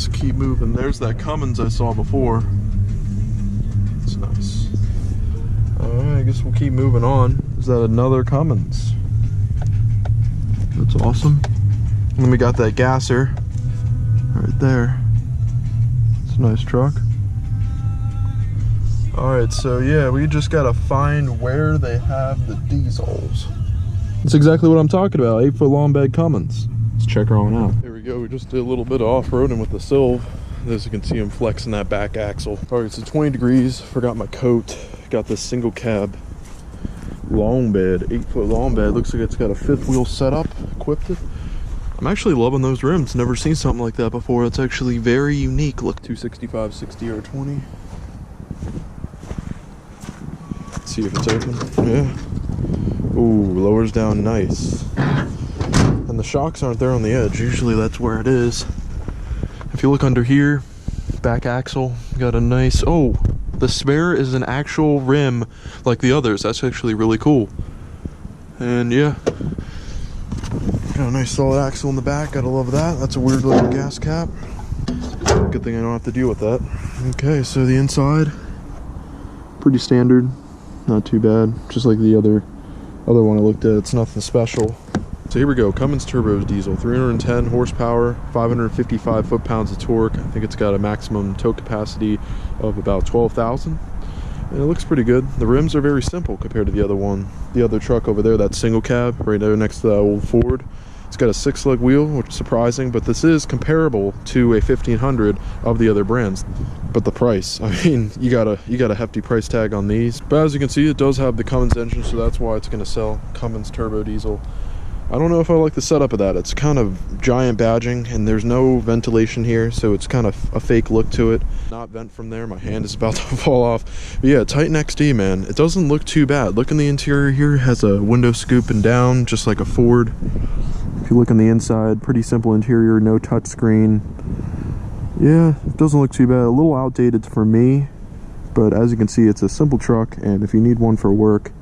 let's keep moving. There's that Cummins I saw before. It's nice. Alright, I guess we'll keep moving on. Is that another Cummins? That's awesome. And then we got that gasser right there. It's a nice truck. Alright, so yeah, we just gotta find where they have the diesels. That's exactly what I'm talking about, 8-foot long bed Cummins. Let's check her on out. Here we go, we just did a little bit of off-roading with the Silv. As you can see, I'm flexing that back axle. Alright, so 20 degrees, forgot my coat. Got this single cab long bed, 8-foot long bed. Looks like it's got a fifth wheel setup, equipped it. I'm actually loving those rims. Never seen something like that before. It's actually very unique. Look, 265 60 R20. Let's see if it's open. Yeah. Ooh, lowers down nice. And the shocks aren't there on the edge. Usually that's where it is. If you look under here, back axle, got a nice, oh, the spare is an actual rim like the others. That's actually really cool. And yeah, got a nice solid axle in the back. Gotta love that. That's a weird little gas cap. Good thing I don't have to deal with that. Okay, so the inside, pretty standard. Not too bad. Just like the other one I looked at. It's nothing special. So here we go, Cummins turbo diesel, 310 horsepower, 555 foot-pounds of torque. I think it's got a maximum tow capacity of about 12,000. And it looks pretty good. The rims are very simple compared to the other one. The other truck over there, that single cab, right there next to that old Ford. It's got a 6-lug wheel, which is surprising, but this is comparable to a 1500 of the other brands. But the price, I mean, you got a hefty price tag on these. But as you can see, it does have the Cummins engine, so that's why it's gonna sell Cummins turbo diesel. I don't know if I like the setup of that. It's kind of giant badging and there's no ventilation here, so it's kind of a fake look to it. Not vent from there, my hand is about to fall off. But yeah, Titan XD, man, it doesn't look too bad. Look in the interior here, it has a window scooping down just like a Ford. If you look on the inside, pretty simple interior, no touch screen. Yeah, it doesn't look too bad. A little outdated for me, but as you can see, it's a simple truck, and if you need one for work,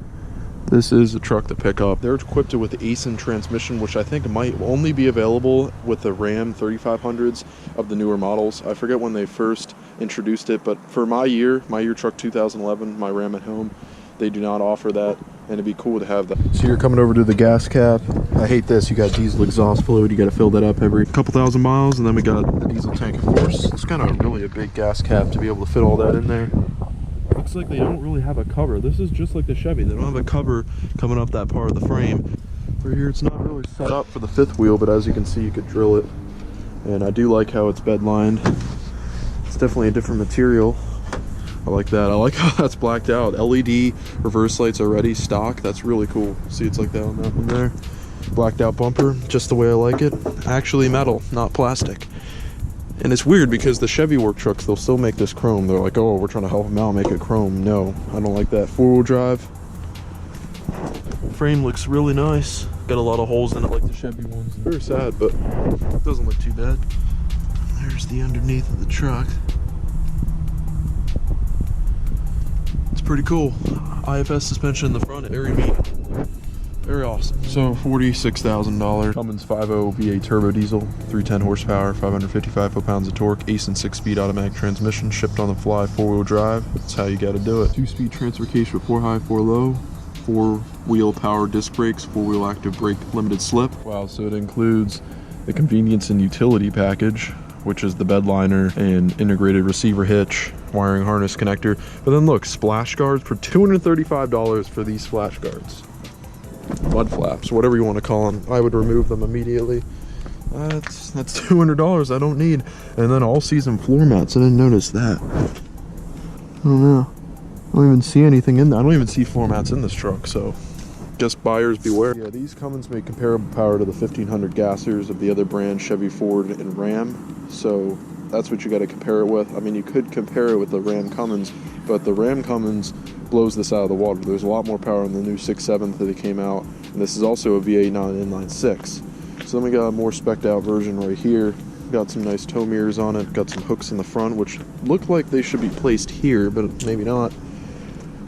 this is a truck to pick up. They're equipped with the ACEN transmission, which I think might only be available with the Ram 3500s of the newer models. I forget when they first introduced it, but for my year truck 2011, my Ram at home, they do not offer that, and it'd be cool to have that. So you're coming over to the gas cap. I hate this. You got diesel exhaust fluid. You got to fill that up every couple thousand miles, and then we got the diesel tank, of course. It's kind of really a big gas cap to be able to fit all that in there. Looks like they don't really have a cover. This is just like the Chevy. They don't have a cover coming up that part of the frame. Over here, it's not really set up for the fifth wheel, but as you can see, you could drill it. And I do like how it's bed lined. It's definitely a different material. I like that. I like how that's blacked out. LED reverse lights already stock. That's really cool. See, it's like that on that one there. Blacked out bumper, just the way I like it. Actually metal, not plastic. And it's weird because the Chevy work trucks, they'll still make this chrome. They're like, oh, we're trying to help them out, make it chrome. No, I don't like that. 4-wheel drive. Frame looks really nice. Got a lot of holes in it like the Chevy ones. Very sad, but it doesn't look too bad. There's the underneath of the truck. It's pretty cool. IFS suspension in the front, very mean. Very awesome. So $46,000 Cummins 5.0 V8 turbo diesel, 310 horsepower, 555 foot-pounds of torque, ACEN 6-speed automatic transmission, shipped on the fly, 4-wheel drive. That's how you got to do it. 2-speed transfer case with 4 high, 4 low, 4-wheel power disc brakes, 4-wheel active brake limited slip. Wow, so it includes the convenience and utility package, which is the bed liner and integrated receiver hitch, wiring harness connector. But then look, splash guards for $235 for these splash guards. Mud flaps, whatever you want to call them. I would remove them immediately. That's $200 I don't need. And then all season floor mats. I didn't notice that. I don't know. I don't even see anything in there. I don't even see floor mats in this truck, so guess buyers beware. Yeah, these Cummins make comparable power to the 1500 gassers of the other brands, Chevy, Ford, and Ram. So that's what you got to compare it with. I mean, you could compare it with the Ram Cummins, but the Ram Cummins blows this out of the water. There's a lot more power in the new 6.7 that they came out, and this is also a V8, not an inline 6. So then we got a more spec'd out version right here. Got some nice tow mirrors on it, got some hooks in the front, which look like they should be placed here, but maybe not.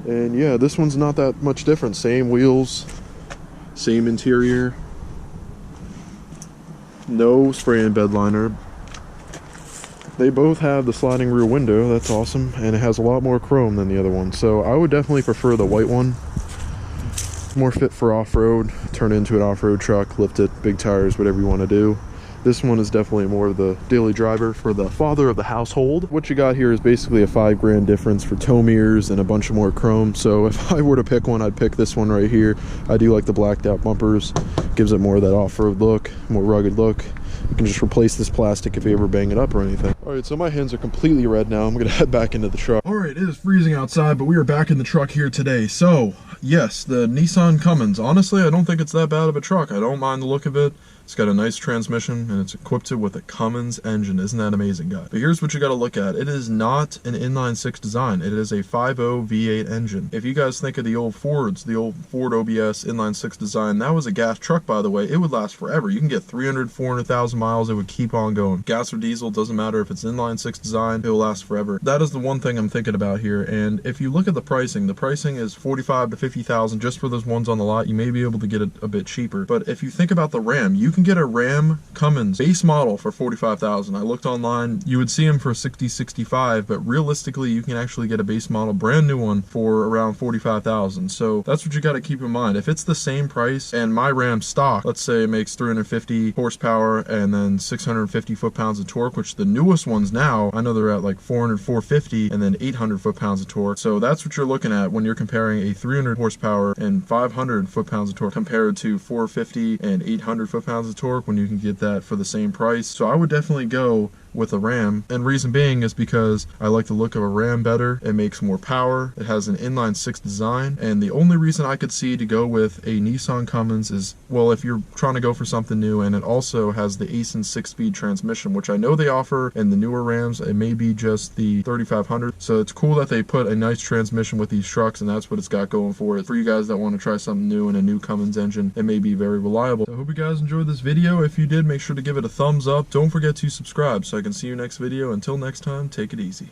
And yeah, this one's not that much different. Same wheels, same interior, no spray and bed liner. They both have the sliding rear window, that's awesome, and it has a lot more chrome than the other one. So I would definitely prefer the white one. More fit for off-road, turn it into an off-road truck, lift it, big tires, whatever you want to do. This one is definitely more of the daily driver for the father of the household. What you got here is basically a $5 grand difference for tow mirrors and a bunch of more chrome. So if I were to pick one, I'd pick this one right here. I do like the blacked out bumpers. Gives it more of that off-road look, more rugged look. You can just replace this plastic if you ever bang it up or anything. All right, so my hands are completely red now. I'm gonna head back into the truck. All right, it is freezing outside, but we are back in the truck here today. So yes, the Nissan Cummins. Honestly, I don't think it's that bad of a truck. I don't mind the look of it. It's got a nice transmission and it's equipped with a Cummins engine. Isn't that amazing, guys? But here's what you got to look at. It is not an inline-six design. It is a 5.0 V8 engine. If you guys think of the old Fords, the old Ford OBS inline-six design, that was a gas truck, by the way. It would last forever. You can get 300, 400,000 miles. It would keep on going. Gas or diesel, doesn't matter if it's inline-six design, it will last forever. That is the one thing I'm thinking about here. And if you look at the pricing is 45 to 50,000 just for those ones on the lot. You may be able to get it a bit cheaper. But if you think about the Ram, you can get a Ram Cummins base model for 45,000. I looked online, you would see them for 60, 65, but realistically you can actually get a base model brand new one for around 45,000. So that's what you got to keep in mind. If it's the same price and my Ram stock, let's say it makes 350 horsepower and then 650 foot-pounds of torque, which the newest ones now, I know they're at like 400, 450 and then 800 foot-pounds of torque. So that's what you're looking at when you're comparing a 300 horsepower and 500 foot-pounds of torque compared to 450 and 800 foot-pounds of torque when you can get that for the same price. So I would definitely go with a Ram, and reason being is because I like the look of a Ram better. It makes more power, it has an inline-six design, and the only reason I could see to go with a Nissan Cummins is, well, if you're trying to go for something new, and it also has the Aisin 6-speed transmission, which I know they offer in the newer Rams. It may be just the 3500, so it's cool that they put a nice transmission with these trucks, and that's what it's got going for it. For you guys that want to try something new in a new Cummins engine, it may be very reliable. So I hope you guys enjoyed this video. If you did, make sure to give it a thumbs up. Don't forget to subscribe so I can see you next video. Until next time, take it easy.